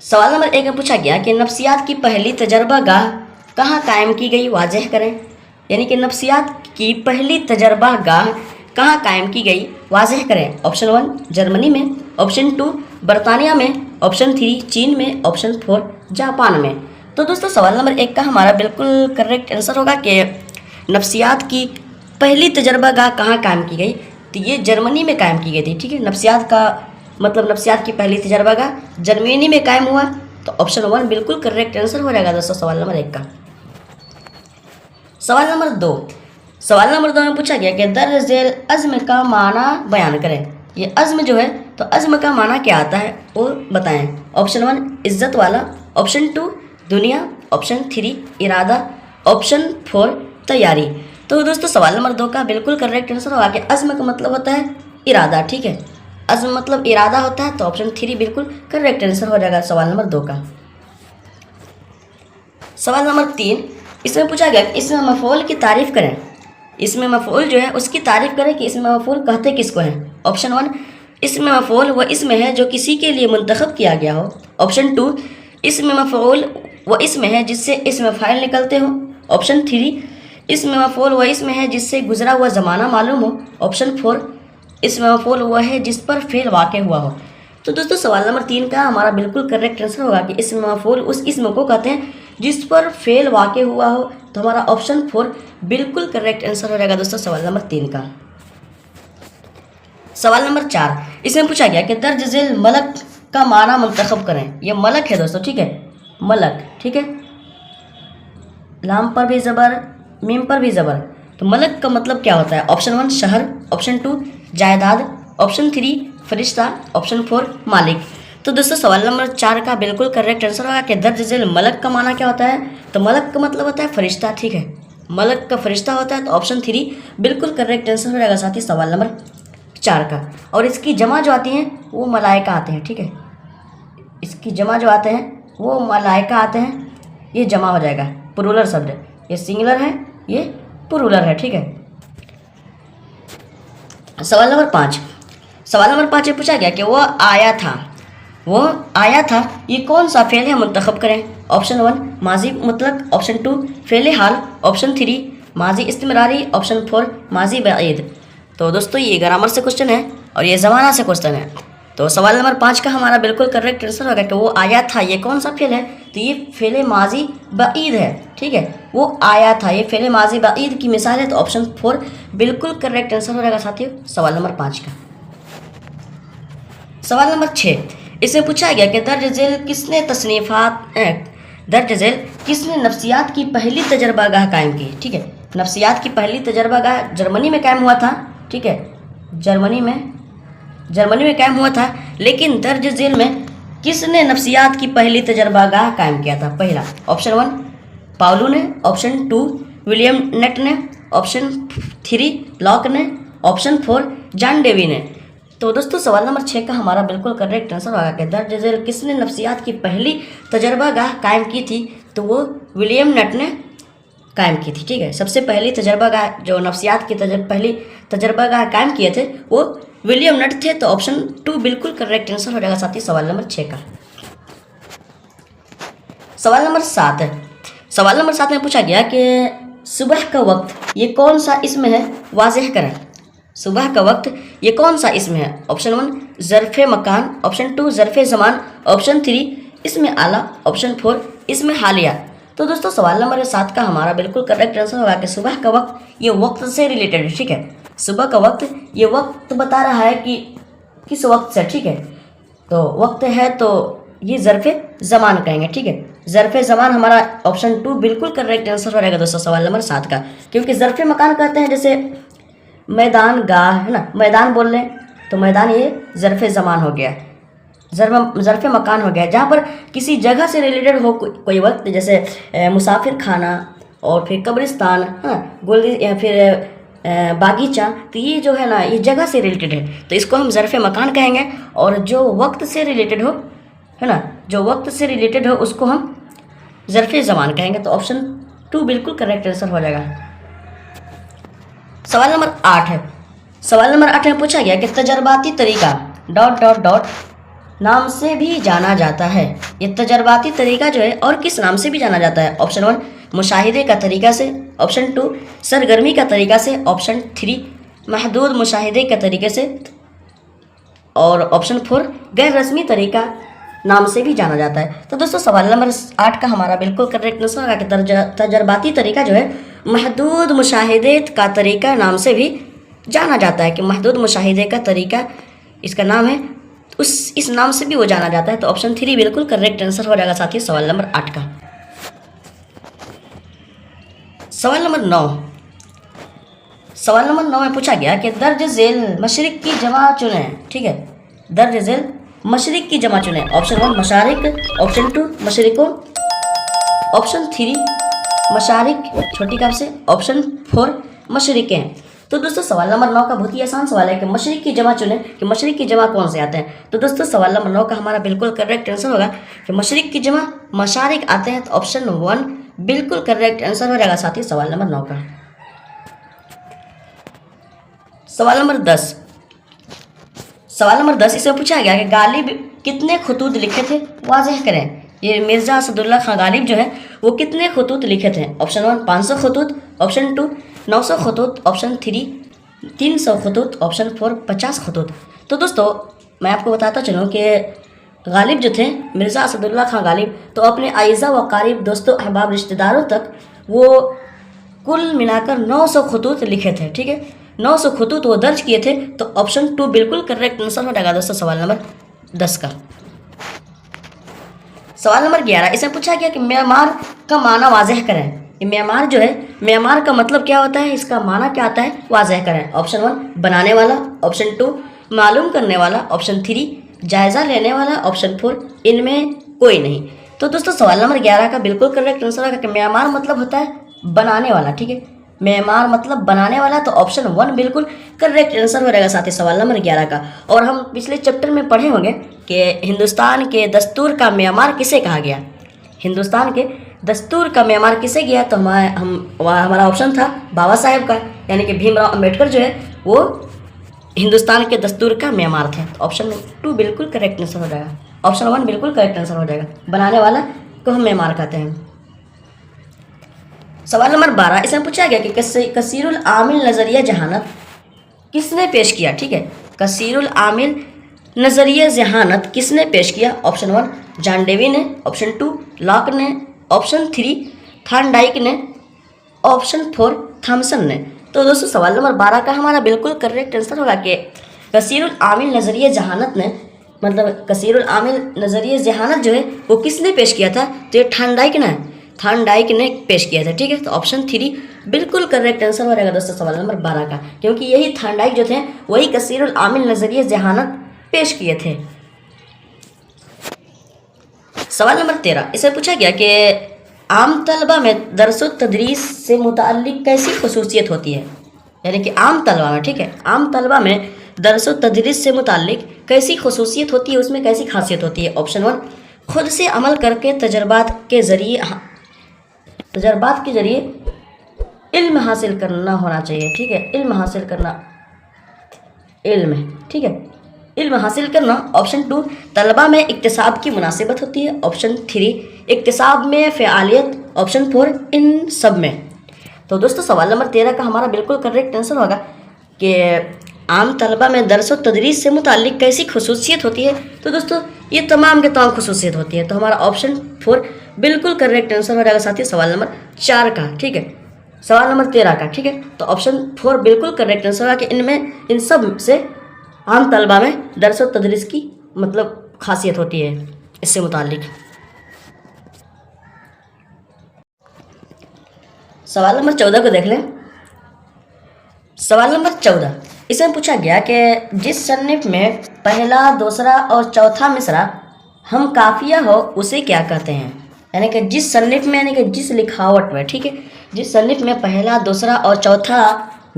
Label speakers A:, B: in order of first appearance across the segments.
A: सवाल नंबर 1 में पूछा गया कि नफ्सियात की पहली तजर्बा गाह कहाँ कायम की गई, वाज़ेह करें। यानी कि नफ्सियात की पहली तजर्बा गाह कहाँ कायम की गई, वाज़ेह करें। ऑप्शन 1 जर्मनी में, ऑप्शन 2 बरतानिया में, ऑप्शन 3 चीन में, ऑप्शन 4 जापान में। तो दोस्तों सवाल नंबर 1 का हमारा बिल्कुल करेक्ट आंसर होगा कि नफ्सियात की पहली तजर्बा गाह कहाँ कायम की गई, तो ये जर्मनी में कायम की गई थी। ठीक है, नफ्सियात का मतलब नफ्सियात की पहली तजर्बा गाह जर्मनी में कायम हुआ, तो ऑप्शन 1 बिल्कुल करेक्ट आंसर हो जाएगा दोस्तों सवाल नंबर 1 का। सवाल नंबर 2, सवाल नंबर 2 में पूछा गया कि दर्ज झेल अज़्म का माना बयान करें। ये अज़्म जो है तो अज़्म का माना क्या आता है वो बताएं। ऑप्शन 1 इज्जत वाला, ऑप्शन 2 दुनिया, ऑप्शन 3 इरादा, ऑप्शन 4 तैयारी। तो दोस्तों सवाल नंबर 2 का बिल्कुल करेक्ट आंसर होगा कि अज़्म का मतलब होता है इरादा। ठीक है, अज़्म मतलब इरादा होता है, तो ऑप्शन 3 बिल्कुल करेक्ट आंसर हो जाएगा सवाल नंबर 2 का। सवाल नंबर 3, इसमें पूछा गया कि इसमें मफ़ऊल की तारीफ़ करें। इसमें मफ़ऊल जो है उसकी तारीफ़ करें कि इसमें मफ़ऊल कहते किसको हैं। ऑप्शन 1 इसमें मफ़ऊल वह इसम है जो किसी के लिए मुंतखब किया गया हो। ऑप्शन 2 इसमें मफ़ऊल वह इसम है जिससे इसमें फ़ाइल निकलते हो। ऑप्शन 3 इसमें मफ़ऊल वह इसम है जिससे गुजरा हुआ ज़माना मालूम हो। ऑप्शन 4 इसमें मफ़ऊल वह है जिस पर फ़ेल वाक़ हुआ हो। तो दोस्तों सवाल नंबर 3 का हमारा बिल्कुल करेक्ट आंसर होगा कि इसमें मफ़ऊल उस इसम को कहते हैं जिस पर फ़ेल वाक़ हुआ हो, तो हमारा ऑप्शन 4 बिल्कुल करेक्ट आंसर हो जाएगा दोस्तों सवाल नंबर 3 का। सवाल नंबर 4, इसमें पूछा गया कि दर्ज झेल मलक का माना मुंतखब करें। ये मलक है दोस्तों, ठीक है, मलक। ठीक है, लाम पर भी ज़बर, मीम पर भी ज़बर, तो मलक का मतलब क्या होता है। ऑप्शन 1 शहर, ऑप्शन 2 जायदाद, ऑप्शन 3 फरिश्ता, ऑप्शन 4 मालिक। तो दोस्तों सवाल नंबर 4 का बिल्कुल करेक्ट आंसर होगा कि दर्ज झेल मलक का माना क्या होता है, तो मलक का मतलब होता है फरिश्ता। ठीक है, मलक का फरिश्ता होता है, तो ऑप्शन 3 बिल्कुल करेक्ट आंसर हो जाएगा साथी सवाल नंबर 4 का। और इसकी जमा जो आती हैं वो मलाइका आते हैं। ठीक है, इसकी जमा जो आते हैं वो मलाइका आते हैं, ये जमा हो जाएगा प्लूरल शब्द। ये सिंगुलर है, ये प्लूरल है। ठीक है, सवाल नंबर 5, सवाल नंबर 5 में पूछा गया कि वह आया था, वो आया था ये कौन सा फ़ेल है, मुंतखब करें। ऑप्शन 1 माजी मुतलक, ऑप्शन 2 फ़ेल हाल, ऑप्शन 3 माजी इस्तिमरारी, ऑप्शन 4 माजी बईद। तो दोस्तों ये ग्रामर से क्वेश्चन है और ये ज़माना से क्वेश्चन है। तो सवाल नंबर 5 का हमारा बिल्कुल करेक्ट आंसर होगा कि वो आया था ये कौन सा फ़ेल है, तो ये फ़ेल माजी बईद है। ठीक है, वो आया था ये फ़ेल माजी बईद की मिसाल है, तो ऑप्शन 4 बिल्कुल करेक्ट आंसर हो जाएगा साथियों सवाल नंबर 5 का। सवाल नंबर 6, इसमें पूछा गया कि दर्ज झेल किसने दर्ज झेल किसने नफ्सियात की पहली तजर्बा गाह कायम की। ठीक है, नफ्सियात की पहली तजर्बा गाह जर्मनी में कायम हुआ था। ठीक है, जर्मनी में कायम हुआ था, लेकिन दर्ज झेल में किसने नफ्सियात की पहली तजर्बा गाह कायम किया था। पहला ऑप्शन 1 पाउलू ने, ऑप्शन 2 विलियम नेट ने, ऑप्शन 3 लॉक ने, ऑप्शन 4 जॉन डेवी ने। तो दोस्तों सवाल नंबर 6 का हमारा बिल्कुल करेक्ट आंसर होगा कि दर्ज झेल किसने नफ्सियात की पहली तजर्बा गाह कायम की थी, तो वो विलियम नेट ने कायम की थी। ठीक है, सबसे पहली तजर्बा गाह जो नफ्सियात की पहली तजर्बा गाह कायम किए थे वो विलियम नेट थे, तो ऑप्शन 2 बिल्कुल करेक्ट आंसर हो जाएगा साथी सवाल नंबर 6 का। सवाल नंबर 7 है, सवाल नंबर 7 में पूछा गया कि सुबह का वक्त ये कौन सा इसम है, वाज़ेह करें। सुबह का वक्त ये कौन सा इसम है। ऑप्शन 1 ज़र्फ़ मकान, ऑप्शन 2 ज़र्फ़ ज़मान, ऑप्शन 3 इसमें आला, ऑप्शन 4 इसमें हालिया। तो दोस्तों सवाल नंबर 7 का हमारा बिल्कुल करेक्ट आंसर होगा कि सुबह का वक्त ये वक्त से रिलेटेड है। ठीक है, सुबह का वक्त ये वक्त बता रहा है कि किस वक्त से। ठीक है, तो वक्त है तो ये ज़र्फ़ ज़मान कहेंगे। ठीक है, ज़र्फ़ ज़मान हमारा ऑप्शन 2 बिल्कुल करेक्ट आंसर हो जाएगा दोस्तों सवाल नंबर 7 का, क्योंकि ज़र्फ़ मकान कहते हैं जैसे मैदान गाह है ना, मैदान बोल लें तो मैदान ये ज़र्फ़ ज़मान हो गया, ज़र्फ़ मकान हो गया, जहाँ पर किसी जगह से रिलेटेड हो कोई वक्त, जैसे मुसाफिर खाना और फिर कब्रिस्तान है ना, गोली या फिर बागीचा, तो ये जो है ना ये जगह से रिलेटेड है, तो इसको हम ज़र्फ़ मकान कहेंगे। और जो वक्त से रिलेटेड हो है ना, जो वक्त से रिलेटेड हो उसको हम ज़र्फ़ ज़मान कहेंगे, तो ऑप्शन 2 बिल्कुल करेक्ट आंसर हो जाएगा। सवाल नंबर 8 है, सवाल नंबर 8 में पूछा गया कि तजर्बाती तरीका नाम से भी जाना जाता है? ये तजर्बाती तरीका जो है और किस नाम से भी जाना जाता है? ऑप्शन 1 मुशाहिदे का तरीका से, ऑप्शन 2 सरगर्मी का तरीका से, ऑप्शन 3 महदूद मुशाहिदे के तरीके से, और ऑप्शन 4 गैर रस्मी तरीका नाम से भी जाना जाता है। तो दोस्तों सवाल नंबर 8 का हमारा बिल्कुल करेक्ट आंसर होगा कि तजर्बाती तरीका जो है महदूद मुशाहिदे का तरीका नाम से भी जाना जाता है, कि महदूद मुशाहिदे का तरीका इसका नाम है, इस नाम से भी वो जाना जाता है। तो ऑप्शन 3 बिल्कुल करेक्ट आंसर हो जाएगा साथियों सवाल नंबर 8 का। सवाल नंबर 9, सवाल नंबर 9 में पूछा गया कि दर्ज झेल मशरिक की जमा चुनें। ठीक है, दर्ज झेल मशरिक की जमा चुनें। ऑप्शन 1 मशारिक, ऑप्शन 2 मशरिकों, ऑप्शन 3 मशारिक छोटी काफ से, ऑप्शन 4 मशरिकें। तो दोस्तों सवाल नंबर 9 का बहुत ही आसान सवाल है कि मशरिक की जमा चुनें, कि मशरिक की जमा कौन से आते हैं। तो दोस्तों सवाल नंबर 9 का हमारा बिल्कुल करेक्ट आंसर होगा कि मशरिक की जमा मशारिक आते हैं। तो ऑप्शन 1 बिल्कुल करेक्ट आंसर हो जाएगा साथी सवाल नंबर 9 का। सवाल नंबर 10, सवाल नंबर 10 इसमें पूछा गया कि गालिब कितने खतूत लिखे थे, वाज़ेह करें। ये मिर्ज़ा असदुल्ला खां गालिब जो है वो कितने खतूत लिखे थे? ऑप्शन 1 500 खतूत, ऑप्शन 2 900 खतूत, ऑप्शन 3 300 खतूत, ऑप्शन 4 50 खतूत। तो दोस्तों मैं आपको बताता चलूँ कि गालिब जो थे मिर्ज़ा असदुल्ला खां गालिब, तो अपने आइज़ा व क़रीब दोस्तों अहबाब रिश्तेदारों तक वो कुल मिलाकर 900 खतूत लिखे थे। ठीक है, 900 खतूत वो दर्ज किए थे। तो ऑप्शन 2 बिल्कुल करेक्ट आंसर हो जाएगा दोस्तों सवाल नंबर 10 का। सवाल नंबर 11 इसमें पूछा गया कि म्यांमार का माना वाज़ेह करें। ये म्यांमार जो है, म्यांमार का मतलब क्या होता है, इसका माना क्या आता है, वाज़ेह करें। ऑप्शन 1 बनाने वाला, ऑप्शन 2 मालूम करने वाला, ऑप्शन 3 जायज़ा लेने वाला, ऑप्शन 4 इनमें कोई नहीं। तो दोस्तों सवाल नंबर 11 का बिल्कुल करेक्ट आंसर होगा कि म्यांमार मतलब होता है बनाने वाला। ठीक है, म्यांमार मतलब बनाने वाला। तो ऑप्शन 1 बिल्कुल करेक्ट आंसर हो जाएगा साथी सवाल नंबर 11 का। और हम पिछले चैप्टर में पढ़े होंगे कि हिंदुस्तान के दस्तूर का म्यांमार किसे कहा गया, हिंदुस्तान के दस्तूर का म्यांमार किसे गया। तो हमारा ऑप्शन था बाबा साहेब का, यानी कि भीमराव अम्बेडकर जो है वो हिंदुस्तान के दस्तूर का म्यांमार थे। तो ऑप्शन 2 बिल्कुल करेक्ट आंसर हो जाएगा, ऑप्शन 1 बिल्कुल करेक्ट आंसर हो जाएगा, बनाने वाला को हम म्यांमार कहते हैं। सवाल नंबर 12 इसमें पूछा गया कि कसीरुल आमिल नज़रिया जहानत किसने पेश किया। ठीक है, कसीरुल आमिल नज़रिया जहानत किसने पेश किया। ऑप्शन 1 जॉन डेवी ने, ऑप्शन 2 लॉक ने, ऑप्शन 3 थॉर्नडाइक ने, ऑप्शन 4 थॉमसन ने। तो दोस्तों सवाल नंबर 12 का हमारा बिल्कुल करेक्ट आंसर होगा कि कसीरुल आमिल नज़रिया जहानत ने, मतलब कसीरुल आमिल नज़रिया जहानत जो है वो किसने पेश किया था। तो ये थॉर्नडाइक ने पेश किया था। ठीक है, तो ऑप्शन 3 बिल्कुल करेक्ट आंसर हो जाएगा दोस्तों सवाल नंबर 12 का, क्योंकि यही थॉर्नडाइक जो थे वही कसीरुल आमिल नज़रिया जहानत पेश किए थे। सवाल नंबर 13 इसे पूछा गया कि आम तलबा में दरसो तदरीस से मुताल्लिक कैसी खसूसियत होती है, यानी कि आम तलबा में, ठीक है, आम तलबा में दरसो तदरीस से मुताल्लिक कैसी खसूसियत होती है, उसमें कैसी खासियत होती है। ऑप्शन 1 खुद से अमल करके तजर्बात के ज़रिए इल्म हासिल करना होना चाहिए। ठीक है, इल्म हासिल करना, ठीक है, इल्म हासिल करना। ऑप्शन 2 तलबा में इक्तिसाब की मुनासिबत होती है। ऑप्शन 3 इक्तिसाब में फ़आलियत। ऑप्शन 4 इन सब में। तो दोस्तों सवाल नंबर 13 का हमारा बिल्कुल करेक्ट आंसर होगा कि आम तलबा में दरस व तदरीस से मुताल्लिक कैसी खसूसियत होती है। तो दोस्तों ये तमाम के तमाम खसूसियत होती है। तो हमारा ऑप्शन 4 बिल्कुल करेक्ट आंसर हो जाएगा साथी सवाल नंबर 4 का। ठीक है, सवाल नंबर 13 का। ठीक है, तो ऑप्शन 4 बिल्कुल करेक्ट आंसर होगा कि इनमें इन सब से आम तलबा में दरस व तदरीस की मतलब खासियत होती है इससे मुताल्लिक। सवाल नंबर 14 को देख लें। सवाल नंबर 14 इसमें पूछा गया कि जिस सन्निफ में पहला, दूसरा और चौथा मिसरा हम काफिया हो उसे क्या कहते हैं। यानी कि जिस सन्निफ में, यानी कि जिस लिखावट में, ठीक है, जिस सन्निफ में पहला, दूसरा और चौथा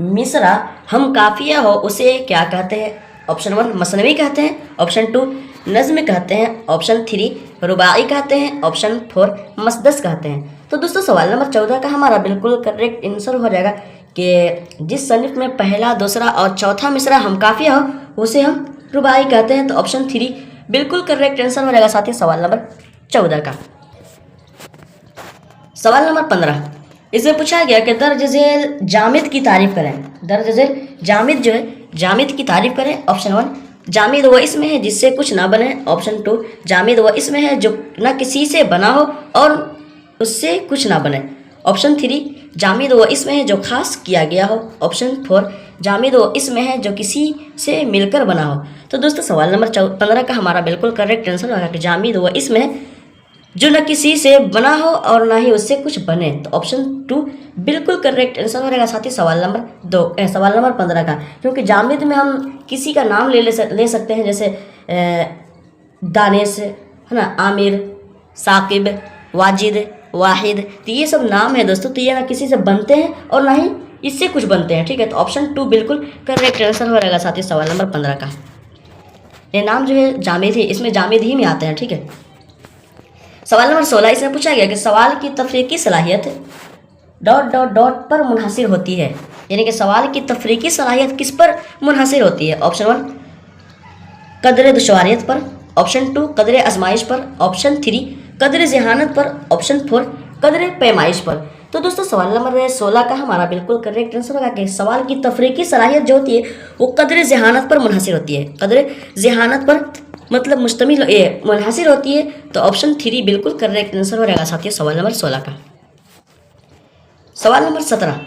A: मिसरा हम काफिया हो उसे क्या कहते हैं। ऑप्शन 1 मसनवी कहते हैं, ऑप्शन 2 नज़्म कहते हैं, ऑप्शन 3 रुबाई कहते हैं, ऑप्शन 4 मसदस कहते हैं। तो दोस्तों सवाल नंबर 14 का हमारा बिल्कुल करेक्ट आंसर हो जाएगा कि जिस सन्निफ में पहला, दूसरा और चौथा मिसरा हम काफिया हो उसे हम रुबाई कहते हैं। तो ऑप्शन 3 बिल्कुल करेक्ट आंसर हो जाएगा साथी सवाल नंबर 14 का। सवाल नंबर 15, इसमें पूछा गया कि दर्ज झेल जामिद की तारीफ करें। दर्ज झेल जामिद जो है, जामिद की तारीफ करें। ऑप्शन 1, जामिद वो इसमें है जिससे कुछ ना बने। ऑप्शन 2, जामिद वो इसमें है जो न किसी से बना हो और उससे कुछ ना बने। ऑप्शन 3, जामिद वो इसमें है जो खास किया गया हो। ऑप्शन 4, जामिद वो इसमें है जो किसी से मिलकर बना हो। तो दोस्तों सवाल नंबर 15 का हमारा बिल्कुल करेक्ट आंसर होगा कि जामिद वो इसमें है जो न किसी से बना हो और ना ही उससे कुछ बने। तो ऑप्शन 2 बिल्कुल करेक्ट आंसर हो रहेगा साथी सवाल नंबर 15 का, क्योंकि जामिद में हम किसी का नाम ले सकते हैं, जैसे दानिश है ना, आमिर, साकिब, वाजिद, वाहिद। तो ये सब नाम है दोस्तों, तो ये ना किसी से बनते हैं और ना ही इससे कुछ बनते हैं, ठीक है। तो ऑप्शन 2 बिल्कुल करेक्ट आंसर हो रहेगा साथी सवाल नंबर 15 का। ये नाम जो है जामिद है, इसमें जामिद ही में आते हैं, ठीक है। सवाल नंबर 16, इसमें पूछा गया कि सवाल की तफरीकी सलाहियत ... पर मुनहसिर होती है। यानी कि सवाल की तफरीकी सलाहियत किस पर मुनहसिर होती है। ऑप्शन 1, कदर दुश्वारियत पर। ऑप्शन 2, कदर आजमाइश पर। ऑप्शन 3, कदर जहानत पर। ऑप्शन 4, कदर पैमाइश पर। तो दोस्तों सवाल नंबर 16 का हमारा बिल्कुल करेक्ट आंसर होगा कि सवाल की तफरीकी सलाहियत जो होती है वो कदर जहानत पर मुनहसिर होती है। कदर जहानत पर मतलब मुश्तमिल मुनहसिर होती है। तो ऑप्शन 3 बिल्कुल करेक्ट आंसर हो रहेगा साथियों सवाल नंबर 16 का। सवाल नंबर 17,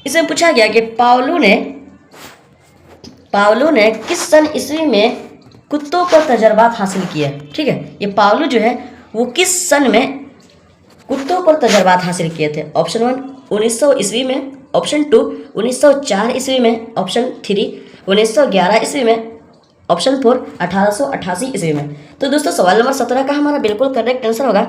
A: इसमें पूछा गया कि पावलो ने किस सन ईस्वी में कुत्तों पर तजर्बात हासिल किए। ठीक है, ये पावलो जो है वो किस सन में कुत्तों पर तजर्बात हासिल किए थे। ऑप्शन 1, 1900 ईस्वी में। ऑप्शन 2, 1904 ईस्वी में। ऑप्शन 3, 1911 ईस्वी में। ऑप्शन 4, 1888 ईस्वी में। तो दोस्तों सवाल नंबर 17 का हमारा बिल्कुल करेक्ट आंसर होगा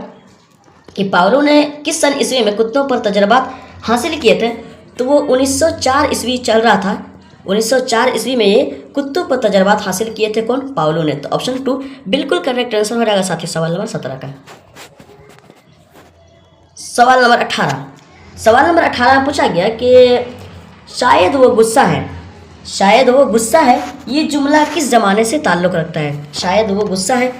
A: कि पावलो ने किस सन ईस्वी में कुत्तों पर तजर्बात हासिल किए थे। तो वो 1904 ईस्वी चल रहा था। 1904 ईस्वी में ये कुत्तों पर तजर्बात हासिल किए थे कौन? पावलो ने। तो ऑप्शन 2 बिल्कुल करेक्ट आंसर हो जाएगा साथियों सवाल नंबर 17 का। सवाल नंबर 18, सवाल नंबर 18 में पूछा गया कि शायद वो गुस्सा है। शायद वो गुस्सा है, ये जुमला किस ज़माने से ताल्लुक़ रखता है। शायद वो गुस्सा है,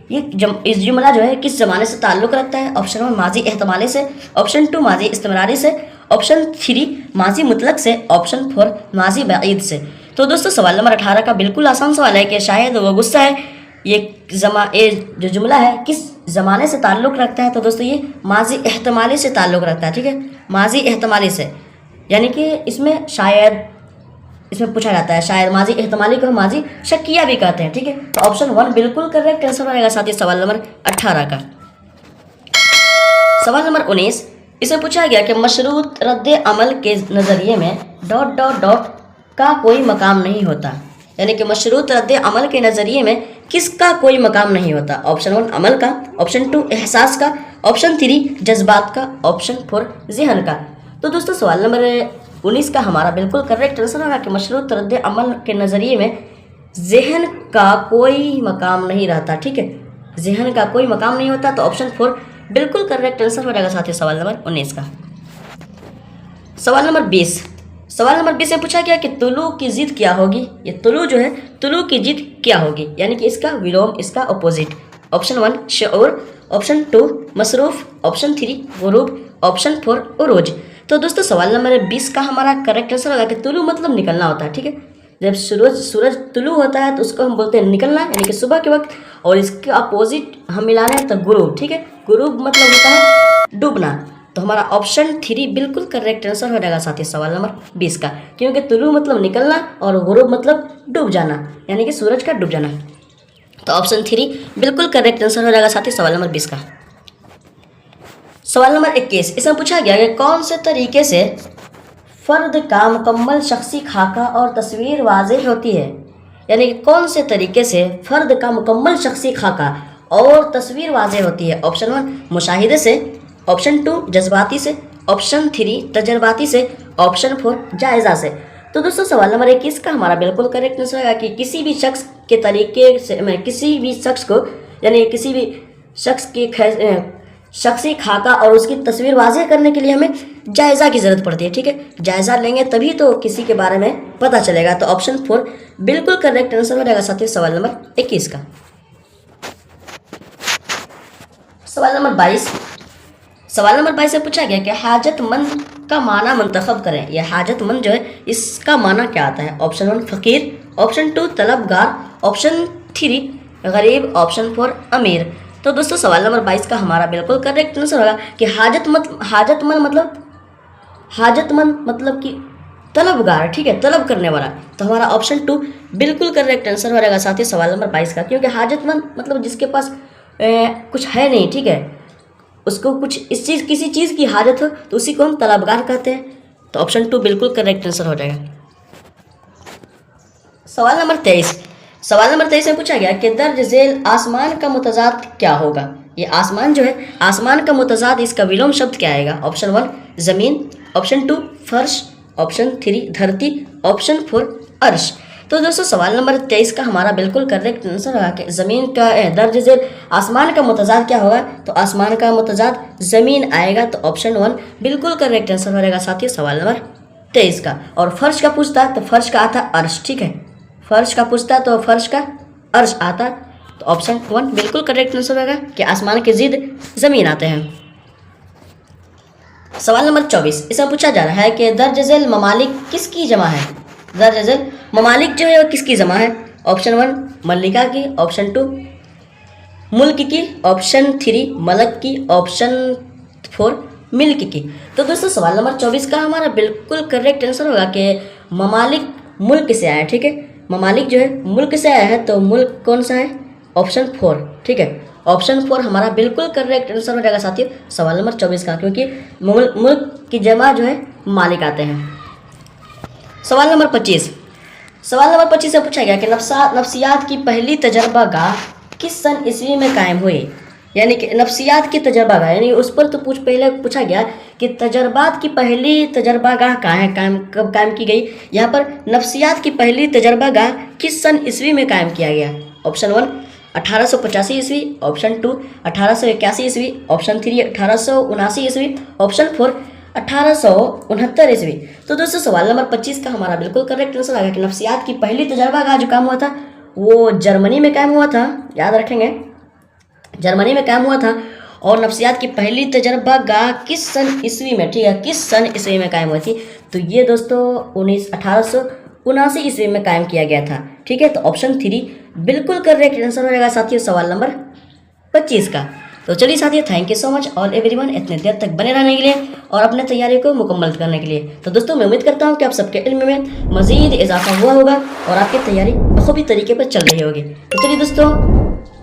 A: इस जुमला जो है किस ज़माने से ताल्लुक़ रखता है। ऑप्शन 1, माजी एहतमाली से। ऑप्शन 2, माजी इस्तिमरारी से। ऑप्शन 3, माजी मुतलक से। ऑप्शन 4, माजी बईद से। तो दोस्तों सवाल नंबर 18 का बिल्कुल आसान सवाल है कि शायद वो गुस्सा है, ये जो जुमला है किस ज़माने से ताल्लुक़ रखता है। तो दोस्तों ये माजी एहतमाली से ताल्लुक़ रखता है। ठीक है, माजी एहतमाली से, यानी कि इसमें शायद इसमें पूछा जाता है, शायद माजी एहतमाली को माजी शक्किया भी कहते हैं। ठीक है, तो ऑप्शन 1 बिल्कुल करेक्ट आंसर रहेगा साथ ही सवाल नंबर 18 का। सवाल नंबर 19, इसमें पूछा गया कि मशरूत रद्द अमल के नज़रिए में ... का कोई मकाम नहीं होता। यानी कि मशरूत रद्द अमल के नज़रिए में किसका कोई मकाम नहीं होता। ऑप्शन 1, अमल का। ऑप्शन 2, एहसास का। ऑप्शन 3, जज्बात का। ऑप्शन 4, ज़हन का। तो दोस्तों सवाल नंबर 19 का हमारा बिल्कुल करेक्ट आंसर होगा कि मशरूत रद्द अमल के नज़रिए में ज़हन का कोई मकाम नहीं रहता। ठीक है, ज़हन का कोई मकाम नहीं होता। तो ऑप्शन 4 बिल्कुल करेक्ट आंसर हो जाएगा साथियों सवाल नंबर 19 का। सवाल नंबर 20, सवाल नंबर 20 में पूछा गया कि तुलू की ज़िद क्या होगी। ये तुलू जो है, तुलू की ज़िद क्या होगी, यानी कि इसका विलोम, इसका अपोजिट। ऑप्शन 1, शऊर। ऑप्शन 2, मसरूफ़। ऑप्शन 3, गुरूब। ऑप्शन 4, उरूज। तो दोस्तों सवाल नंबर 20 का हमारा करेक्ट आंसर होगा कि तुलू मतलब निकलना होता है। ठीक है, जब सूरज तुलू होता है तो उसको हम बोलते हैं निकलना, यानी कि सुबह के वक्त। और इसके अपोजिट हम मिला रहे हैं तो गुरूब। ठीक है, गुरूब मतलब होता है डूबना। तो हमारा ऑप्शन 3 बिल्कुल करेक्ट आंसर हो जाएगा साथी सवाल नंबर 20 का, क्योंकि तुलू मतलब निकलना और गुरूब मतलब डूब जाना, यानी कि सूरज का डूब जाना। तो ऑप्शन 3 बिल्कुल करेक्ट आंसर हो जाएगा साथी सवाल नंबर 20 का। सवाल नंबर 21, इसमें पूछा गया कि कौन से तरीके से फ़र्द का मुकम्मल शख्सी खाका और तस्वीर वाज़ेह होती है। यानी कि कौन से तरीके से फ़र्द का मुकम्मल शख्सी खाका और तस्वीर वाज़ेह होती है। ऑप्शन 1, मुशाहिदे से। ऑप्शन 2, जज्बाती से। ऑप्शन 3, तजर्बाती से। ऑप्शन 4, जायज़ा से। तो दोस्तों सवाल नंबर 21 का हमारा बिल्कुल करेक्ट आंसर है कि किसी भी शख्स के तरीके से, किसी भी शख्स को, यानी किसी भी शख्स की शख्सी खाका और उसकी तस्वीर वाज़ेह करने के लिए हमें जायज़ा की ज़रूरत पड़ती है। ठीक है, जायज़ा लेंगे तभी तो किसी के बारे में पता चलेगा। तो ऑप्शन 4 बिल्कुल करेक्ट आंसर हो जाएगा साथियों सवाल नंबर 21 का। सवाल नंबर 22। सवाल नंबर 22 से पूछा गया कि हाजतमंद का माना मंतखब करें। यह हाजतमंद जो है इसका माना क्या आता है? ऑप्शन 1 फ़कीर, ऑप्शन 2 तलबगार, ऑप्शन 3 गरीब, ऑप्शन 4 अमीर। तो दोस्तों सवाल नंबर 22 का हमारा बिल्कुल करेक्ट आंसर होगा कि हाजतमंद मतलब कि तलबगार, ठीक है, तलब करने वाला। तो हमारा ऑप्शन 2 बिल्कुल करेक्ट आंसर हो रहेगा साथ ही सवाल नंबर 22 का, क्योंकि हाजतमंद मतलब जिसके पास कुछ है नहीं, ठीक है, उसको कुछ किसी चीज़ की हाजत हो तो उसी को हम तलबगार कहते हैं। तो ऑप्शन 2 बिल्कुल करेक्ट आंसर हो जाएगा। सवाल नंबर 23। सवाल नंबर 23 में पूछा गया कि दर्ज झेल आसमान का मुतजाद क्या होगा? ये आसमान जो है, आसमान का मुतजाद इसका विलोम शब्द क्या आएगा? ऑप्शन 1 ज़मीन, ऑप्शन 2 फर्श, ऑप्शन 3 धरती, ऑप्शन 4 अर्श। तो दोस्तों सवाल नंबर 23 का हमारा बिल्कुल करेक्ट आंसर होगा कि ज़मीन का दर्ज झेल आसमान का मुतजाद क्या होगा? तो आसमान का मुतजाद ज़मीन आएगा। तो ऑप्शन 1 बिल्कुल करेक्ट आंसर हो रहेगा साथ ही सवाल नंबर 23 का। और फर्श का पूछता तो फर्श का आता अर्श, ठीक है, फर्श का पूछता तो फर्श का अर्श आता। तो ऑप्शन 1 बिल्कुल करेक्ट आंसर होगा कि आसमान के ज़िद ज़मीन आते हैं। सवाल नंबर 24। इसमें पूछा जा रहा है कि दर्ज झेल ममालिक किसकी जमा है? दर्ज झेल ममालिक जो है वो किसकी जमा है? ऑप्शन 1 मल्लिका की, ऑप्शन 2 मुल्क की, ऑप्शन 3 मलक की, ऑप्शन 4 मिल्क की। तो दोस्तों सवाल नंबर 24 का हमारा बिल्कुल करेक्ट आंसर होगा कि ममालिक मुल्क से आया है, ठीक है, ममालिक जो है मुल्क से आया है। तो मुल्क कौन सा है? ऑप्शन 4, ठीक है, ऑप्शन 4 हमारा बिल्कुल करेक्ट आंसर हो जाएगा साथियों सवाल नंबर 24 का, क्योंकि मुल्क की जमा जो है मालिक आते हैं। सवाल नंबर 25। सवाल नंबर 25 से पूछा गया कि नफ्सियात की पहली तजर्बागाह किस सन ईस्वी में कायम हुई? यानी कि नफ्सियात की तजर्बागाह, यानी उस पर तो पहले पूछा गया कि तजर्बात की पहली तजर्बागाह कहाँ है, कब कायम की गई। यहाँ पर नफ्सियात की पहली तजर्बागाह किस सन ईस्वी में कायम किया गया? ऑप्शन 1 1885 ईस्वी, ऑप्शन 2 1881 ईस्वी, ऑप्शन 3 1879 ईस्वी, ऑप्शन 4 1869 ईस्वी। तो दोस्तों सवाल नंबर 25 का हमारा बिल्कुल करेक्ट आंसर आएगा कि नफ्सियात की पहली तजर्बागाह जो काम हुआ था वो जर्मनी में कायम हुआ था, याद रखेंगे, जर्मनी में कायम हुआ था। और नफ्सियात की पहली तजर्बागाह किस सन ईस्वी में, ठीक है, किस सन ईस्वी में कायम हुई थी? तो ये दोस्तों 1879 ईस्वी में कायम किया गया था, ठीक है। तो ऑप्शन 3 बिल्कुल करेक्ट आंसर हो जाएगा साथियों सवाल नंबर 25 का। तो चलिए साथियों, thank you so much all everyone इतने देर तक बने रहने के लिए और अपने तैयारी को मुकम्मल करने के लिए। तो दोस्तों मैं उम्मीद करता हूँ कि आप सबके इल्म में मज़ीद इजाफा हुआ होगा और आपकी तैयारी बखूबी तरीके पर चल रही होगी। तो चलिए दोस्तों,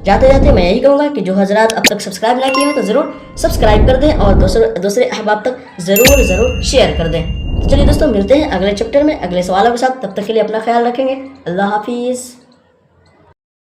A: जाते जाते मैं यही कहूँगा कि जो हजरात अब तक सब्सक्राइब ना किए हो तो ज़रूर सब्सक्राइब कर दें और दूसरे अहबाब तक ज़रूर शेयर कर दें। तो चलिए दोस्तों, मिलते हैं अगले चैप्टर में अगले सवालों के साथ। तब तक के लिए अपना ख्याल रखेंगे। अल्लाह हाफिज़।